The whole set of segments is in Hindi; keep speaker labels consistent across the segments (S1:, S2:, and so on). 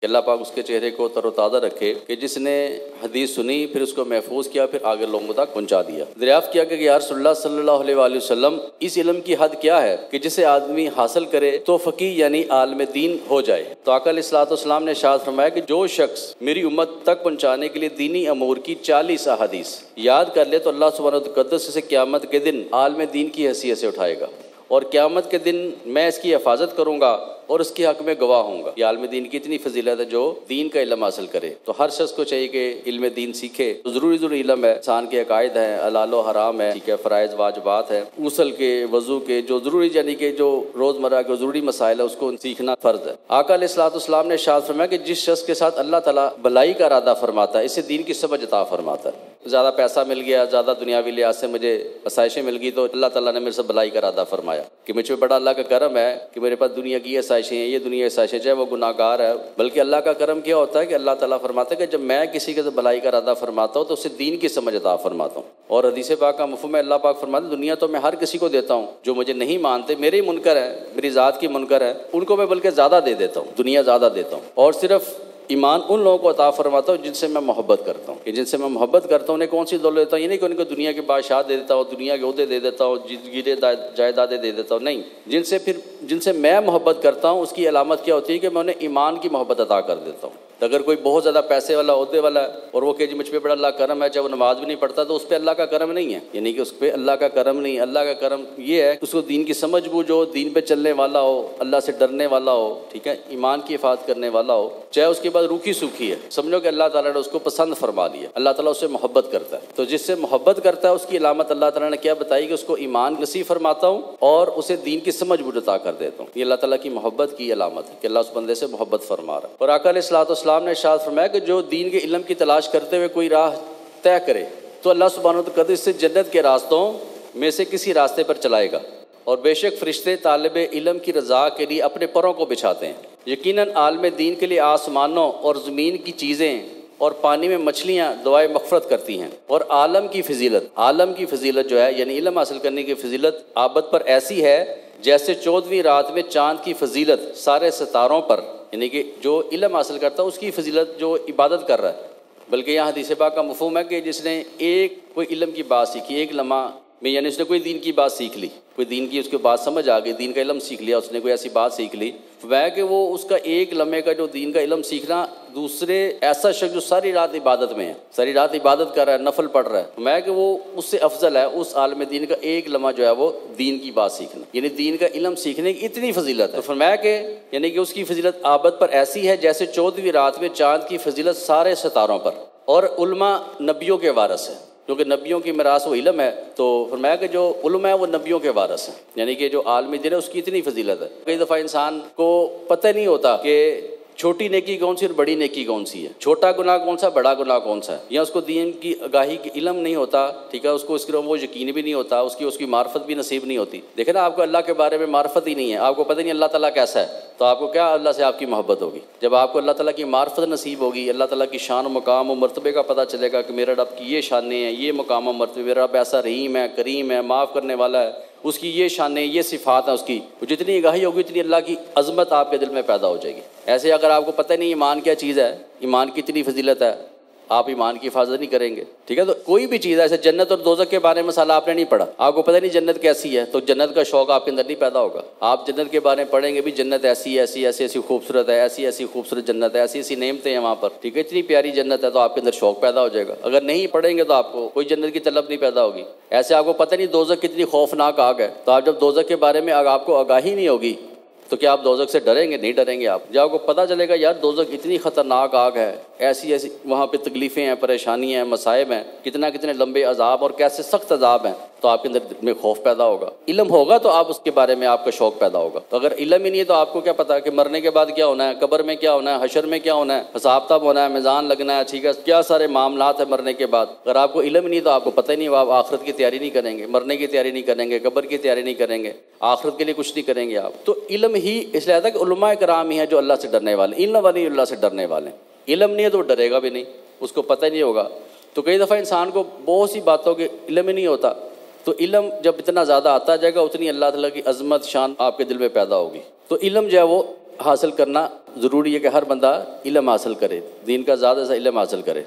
S1: कि अल्लाह पाक उसके चेहरे को तरोताज़ा रखे कि जिसने हदीस सुनी फिर उसको महफूज किया फिर आगे लोगों तक पहुँचा दिया। दरियाफ़्त किया कि या रसूलुल्लाह सल्लल्लाहु अलैहि वसल्लम इस इल्म की हद क्या है कि जिसे आदमी हासिल करे तो फ़क़ीह यानी आलिम दीन हो जाए। तो आका अलैहिस्सलाम ने इरशाद फरमाया कि जो शख्स मेरी उम्मत तक पहुँचाने के लिए दीनी अमूर की 40 अहादीस याद कर ले तो अल्लाह सुब्हानहू व तआला इसे क़यामत के दिन आलिम दीन की हैसियत से उठाएगा और क़यामत के दिन मैं इसकी हिफाजत करूँगा और उसके हक़ में गवाह होऊंगा। ये आलिम दीन की इतनी फजीलत है जो दीन का इल्म हासिल करे। तो हर शख्स को चाहिए कि इल्म दीन सीखे। तो ज़रूरी इल्म है, इंसान के अकायद हैं, हलाल व हराम है, ठीक है, फ़राइज़ वाजिबात है, गुस्ल के, वज़ू के, जो ज़रूरी यानी कि जो रोज़मर्रा के ज़रूरी मसाइल है उसको सीखना फ़र्ज़ है। आका अलैहिस्सलाम ने इरशाद फरमाया कि जिस शख्स के साथ अल्लाह ताला भलाई का इरादा फरमाता है इसे दीन की समझ अता फरमाता है। ज़्यादा पैसा मिल गया, ज़्यादा दुनियावी लिहाज से मुझे आसाइशें मिल गई तो अल्लाह ताला ने मेरे से भलाई का इरादा फरमाया कि मुझ पर बड़ा अल्लाह का करम है कि मेरे पास दुनिया की आसाइशें हैं, ये दुनिया आसाइशें, चाहे वो गुनाहगार है। बल्कि अल्लाह का करम क्या होता है कि अल्लाह ताला फरमाता है कि जब मैं किसी के भलाई का इरादा फरमाता हूँ तो उसे दीन की समझ अता फरमाता हूँ। और हदीस पाक का मफ़हूम है, अल्लाह पाक फरमाते दुनिया तो मैं हर किसी को देता हूँ जो मुझे नहीं मानते, मेरे ही मुनकर है, मेरी ज़ात की मुनकर है, उनको मैं बल्कि ज़्यादा दे देता हूँ, दुनिया ज़्यादा देता हूँ। और सिर्फ ईमान उन लोगों को अता फरमाता हूँ जिनसे मैं मोहब्बत करता हूँ। कि जिनसे मैं मोहब्बत करता हूँ उन्हें कौन सी दौलत देता हूँ, ये नहीं कि उनको दुनिया के बादशाह दे देता हूँ, दुनिया के ओहदे दे देता हूँ, गिरे जायदादें दे देता हूँ, नहीं। जिनसे मैं मोहब्बत करता हूँ उसकी अलामत क्या होती है कि मैं उन्हें ईमान की मोहब्बत अता कर देता हूँ। तो अगर कोई बहुत ज़्यादा पैसे वाला, ओहदे वाला है और वो कहे जी मुझ पर बड़ा अल्लाह करम है, चाहे वो नमाज भी नहीं पढ़ता, तो उस पर अल्लाह का करम नहीं है, यानी कि उस पर अल्लाह का करम नहीं। अल्लाह का करम ये है कि उसको दीन की समझ बूझ हो, दीन पे चलने वाला हो, अल्लाह से डरने वाला हो, ठीक है, ईमान की हिफाजत करने वाला हो, चाहे उसके बाद रूखी सूखी है, समझो कि अल्लाह ताला ने उसको पसंद फरमा लिया, अल्लाह ताला उससे मोहब्बत करता है। तो जिससे मोहब्बत करता है उसकी अलामत अल्लाह ताला ने क्या बताई कि उसको ईमान नसीब फरमाता हूँ और उसे दीन की समझ बूझ अता कर देता हूँ। ये अल्लाह ताला की मोहब्बत की अलामत है कि अल्लाह उस बंदे से मोहब्बत फरमा रहा है। और आका अलैहिस्सलाम ने इरशाद फरमाया कि जो दीन के इल्म की तलाश करते हुए कोई राह तय करे तो अल्लाह सुब्हानहू व तआला इससे जन्नत के रास्तों में से किसी रास्ते पर चलाएगा। और बेशक फरिश्ते तालिब इल्म की रज़ा के लिए अपने परों को बिछाते हैं। यकीनन आलिम दीन के लिए आसमानों और ज़मीन की चीज़ें और पानी में मछलियाँ दुआए मग़फ़िरत करती हैं। और आलम की फ़जीलत जो है यानी इल्म हासिल करने की फ़जीलत आबद पर ऐसी है जैसे 14वीं रात में चाँद की फ़जीलत सारे सितारों पर, यानी कि जो इल्म हासिल करता है उसकी फ़जीलत जो इबादत कर रहा है। बल्कि यहाँ हदीस पाक का मफ़हूम है कि जिसने कोई इल्म की बात सीखी एक लम्हा में, यानी उसने कोई दीन की बात सीख ली, कोई दीन की उसके बात समझ आ गई, दीन का इल्म सीख लिया, उसने कोई ऐसी बात सीख ली, वह कि वो उसका एक लम्हे का जो दीन का इल्म सीखना दूसरे ऐसा शख्स जो सारी रात इबादत में है, सारी रात इबादत कर रहा है, नफल पढ़ रहा है, मैं कि वो उससे अफजल है उस आलिम दीन का एक लम्हा जो है वो दीन की बात सीखना, यानी दीन का इल्म सीखने की इतनी फजीलत है। तो फरमाया कि यानी कि उसकी फजीलत आबद पर ऐसी है जैसे 14वीं रात में चाँद की फजीलत सारे सितारों पर। और उलमा नबियों के वारिस है, क्योंकि नबियों की मिरास वो इल्म है। तो फरमाया कि जो उलमा है वो नबियों के वारिस हैं, यानी कि जो आलिम दीन है उसकी इतनी फजीलत है। कई दफ़ा इंसान को पता नहीं होता कि छोटी नेकी कौन सी और बड़ी नेकी कौन सी है, छोटा गुनाह कौन सा, बड़ा गुनाह कौन सा है, या उसको दीन की आगाही की इल्म नहीं होता, ठीक है, उसको इसके वो यकीन भी नहीं होता, उसकी मार्फत भी नसीब नहीं होती। देखे ना, आपको अल्लाह के बारे में मार्फत ही नहीं है, आपको पता नहीं अल्लाह ताला कैसा है, तो आपको क्या अल्लाह से आपकी मोहब्बत होगी। जब आपको अल्लाह ताला की मार्फत नसीब होगी, अल्लाह ताला की शान मकाम और मरतबे का पता चलेगा कि मेरा रब की ये शानें हैं, ये मकाम और मरतबे, मेरा रब ऐसा रहीम है, करीम है, माफ़ करने वाला है, उसकी ये शानें, ये सिफ़ात है, उसकी जितनी आगाही होगी उतनी अल्लाह की अज़मत आपके दिल में पैदा हो जाएगी। ऐसे अगर आपको पता नहीं ईमान क्या चीज़ है, ईमान की इतनी फजीलत है, आप ईमान की हिफाजत नहीं करेंगे, ठीक है। तो कोई भी चीज़ है, ऐसे जन्नत और दोज़ख के बारे में मसाला आपने नहीं पढ़ा, आपको पता नहीं जन्नत कैसी है, तो जन्नत का शौक़ आपके अंदर नहीं पैदा होगा। आप जन्नत के बारे में पढ़ेंगे भी, जन्नत ऐसी ऐसी ऐसी ऐसी खूबसूरत है, ऐसी ऐसी खूबसूरत जन्नत है, ऐसी ऐसी नेमतें हैं वहाँ पर, ठीक है, इतनी प्यारी जन्नत है, तो आपके अंदर शौक़ पैदा हो जाएगा। अगर नहीं पढ़ेंगे तो आपको कोई जन्नत की तलब नहीं पैदा होगी। ऐसे आपको पता नहीं दोज़ख कितनी खौफनाक आग है, तो आप जब दोज़ख के बारे में आपको आगाही नहीं होगी तो क्या आप दोज़ख से डरेंगे? नहीं डरेंगे आप। जब आपको पता चलेगा यार दोज़ख इतनी ख़तरनाक आग है, ऐसी ऐसी वहाँ पे तकलीफ़ें हैं, परेशानियाँ हैं, मसाइब हैं, कितने लंबे अजाब और कैसे सख्त अजाब हैं, तो आपके अंदर में खौफ पैदा होगा। इल्म होगा तो आप उसके बारे में आपका शौक़ पैदा होगा। तो अगर इल्म ही नहीं है तो आपको क्या पता कि मरने के बाद क्या होना है, कब्र में क्या होना है, हशर में क्या होना है, हिसाब किताब होना है, मीज़ान लगना है, ठीक है, क्या सारे मामलात है मरने के बाद। अगर आपको इल्म नहीं तो आपको पता ही नहीं, आप आखिरत की तैयारी नहीं करेंगे, मरने की तैयारी नहीं करेंगे, कब्र की तैयारी नहीं करेंगे, आखिरत के लिए कुछ नहीं करेंगे आप। तो इल्म ही इसलिए आता है कि उलमा कराम ही है जो अल्लाह से डरने वाले, इल्म वाले अल्लाह से डरने वाले। इल्म नहीं है तो डरेगा भी नहीं, उसको पता ही नहीं होगा। तो कई दफ़ा इंसान को बहुत सी बातों के इल्म ही नहीं होता, तो इल्म जब इतना ज़्यादा आता जाएगा उतनी अल्लाह ताला की अज़मत शान आपके दिल में पैदा होगी। तो इल्म जो है वो हासिल करना ज़रूरी है कि हर बंदा इल्म हासिल करे, दीन का ज़्यादा से इल्म हासिल करे।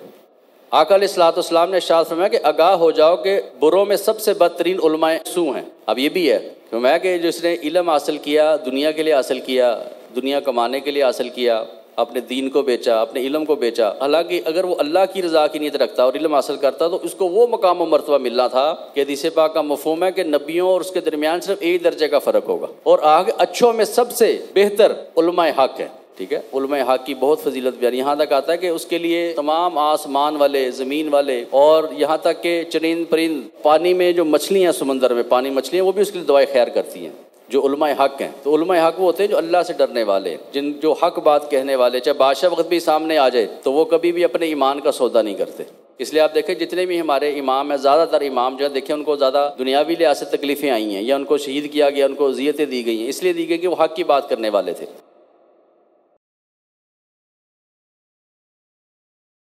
S1: आका अलैहिस्सलाम ने इरशाद फरमाया कि आगाह हो जाओ कि बुरों में सबसे बदतरीन उलमाए सू हैं। अब ये भी है फरमाया कि जिसने इल्म हासिल किया, दुनिया के लिए हासिल किया, दुनिया कमाने के लिए हासिल किया, अपने दीन को बेचा, अपने इल्म को बेचा, हालांकि अगर वो अल्लाह की रज़ा की नीयत रखता और इल्म हासिल करता तो उसको वो मकाम और मर्तबा मिलना था कि हदीस पाक का मफ़हूम है कि नबियों और उसके दरमियान सिर्फ एक दर्जे का फ़र्क होगा और आगे अच्छों में सबसे बेहतर उलमाए हक है। ठीक है, उलमाए हक की बहुत फजीलत बयान, यहाँ तक आता है कि उसके लिए तमाम आसमान वाले, ज़मीन वाले और यहाँ तक के चरिंद परिंद, पानी में जो मछलियाँ, समंदर में पानी मछलियाँ, वो भी उसके लिए दुआए खैर करती हैं, जो उलमाए हक हैं। तो उलमाए हक वो होते हैं जो अल्लाह से डरने वाले, जो हक बात कहने वाले, चाहे बादशाह वक्त भी सामने आ जाए तो वो कभी भी अपने ईमान का सौदा नहीं करते। इसलिए आप देखें जितने भी हमारे इमाम हैं, ज़्यादातर इमाम जो है देखें उनको ज़्यादा दुनियावी लिहाज से तकलीफ़ें आई हैं या उनको शहीद किया गया, उनको अज़ियतें दी गई हैं, इसलिए दी गई कि वो हक की बात करने वाले थे।